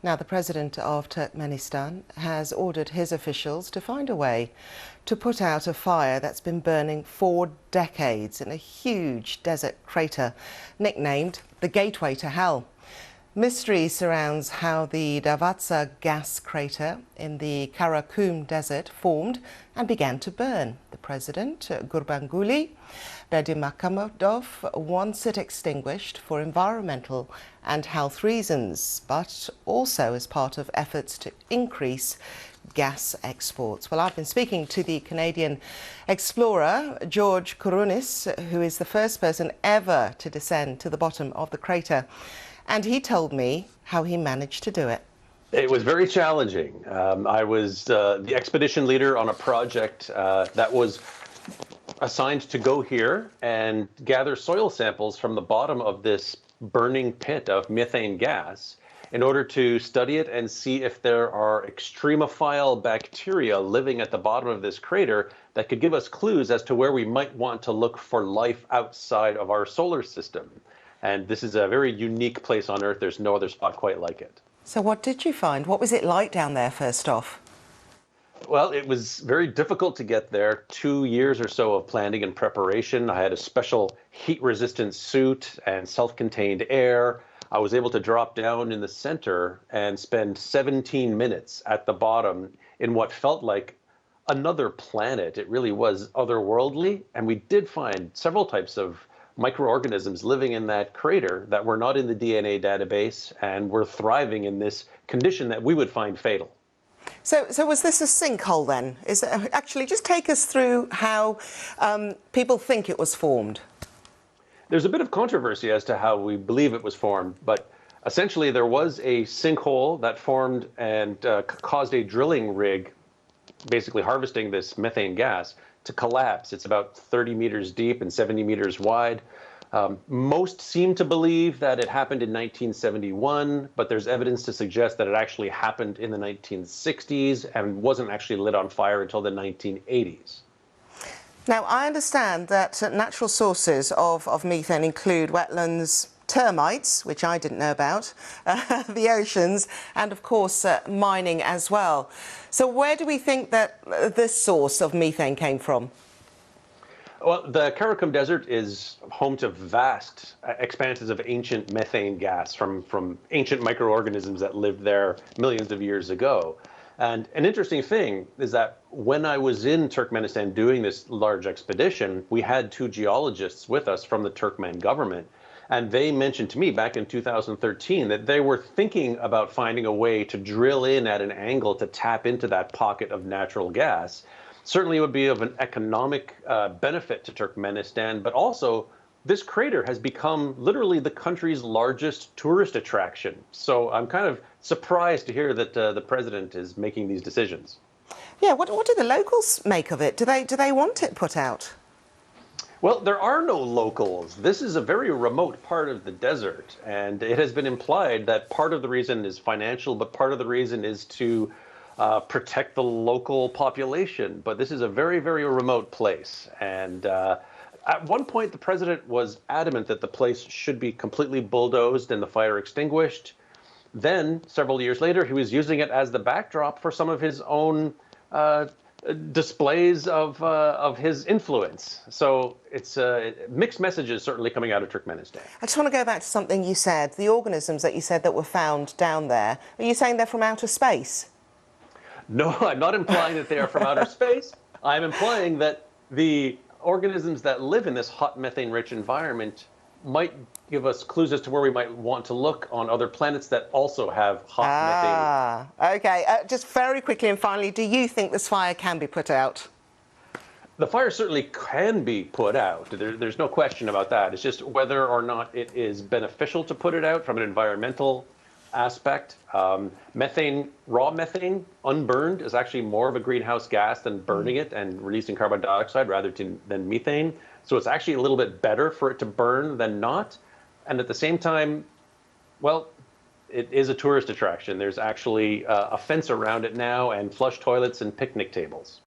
Now, the president of Turkmenistan has ordered his officials to find a way to put out a fire that's been burning for decades in a huge desert crater nicknamed the Gateway to Hell. Mystery surrounds how the Darvaza Gas Crater in the Karakum Desert formed and began to burn. The president, Gurbanguly Berdimuhamedov, wants it extinguished for environmental and health reasons, but also as part of efforts to increase gas exports. Well, I've been speaking to the Canadian explorer, George Kourounis, who is the first person ever to descend to the bottom of the crater. And he told me how he managed to do it. It was very challenging. I was the expedition leader on a project that was assigned to go here and gather soil samples from the bottom of this burning pit of methane gas in order to study it and see if there are extremophile bacteria living at the bottom of this crater that could give us clues as to where we might want to look for life outside of our solar system. And this is a very unique place on Earth. There's no other spot quite like it. So what did you find? What was it like down there, first off? Well, it was very difficult to get there. 2 years or so of planning and preparation. I had a special heat-resistant suit and self-contained air. I was able to drop down in the center and spend 17 minutes at the bottom in what felt like another planet. It really was otherworldly. And we did find several types of microorganisms living in that crater that were not in the DNA database and were thriving in this condition that we would find fatal. So was this a sinkhole then? Actually, just take us through how people think it was formed. There's a bit of controversy as to how we believe it was formed, but essentially there was a sinkhole that formed and caused a drilling rig, basically harvesting this methane gas, to collapse. It's about 30 meters deep and 70 meters wide. Most seem to believe that it happened in 1971, but there's evidence to suggest that it actually happened in the 1960s and wasn't actually lit on fire until the 1980s. Now, I understand that natural sources of methane include wetlands, termites, which I didn't know about, the oceans, and of course mining as well. So where do we think that this source of methane came from? Well, the Karakum Desert is home to vast expanses of ancient methane gas from ancient microorganisms that lived there millions of years ago. And an interesting thing is that when I was in Turkmenistan doing this large expedition, we had 2 geologists with us from the Turkmen government. And they mentioned to me back in 2013 that they were thinking about finding a way to drill in at an angle to tap into that pocket of natural gas. Certainly it would be of an economic benefit to Turkmenistan, but also this crater has become literally the country's largest tourist attraction. So I'm kind of surprised to hear that the president is making these decisions. Yeah, what do the locals make of it? Do they want it put out? Well, there are no locals. This is a very remote part of the desert, and it has been implied that part of the reason is financial, but part of the reason is to protect the local population. But this is a very, very remote place. And at one point, the president was adamant that the place should be completely bulldozed and the fire extinguished. Then, several years later, he was using it as the backdrop for some of his own displays of his influence. So it's mixed messages certainly coming out of Turkmenistan. I just want to go back to something you said, the organisms that you said that were found down there. Are you saying they're from outer space? No, I'm not implying that they are from outer space. I'm implying that the organisms that live in this hot methane-rich environment might give us clues as to where we might want to look on other planets that also have hot methane. Okay. Just very quickly and finally, do you think this fire can be put out? The fire certainly can be put out. There's no question about that. It's just whether or not it is beneficial to put it out from an environmental aspect. Methane, raw methane, unburned, is actually more of a greenhouse gas than burning it and releasing carbon dioxide rather than methane. So it's actually a little bit better for it to burn than not. And at the same time, well, it is a tourist attraction. There's actually a fence around it now and flush toilets and picnic tables.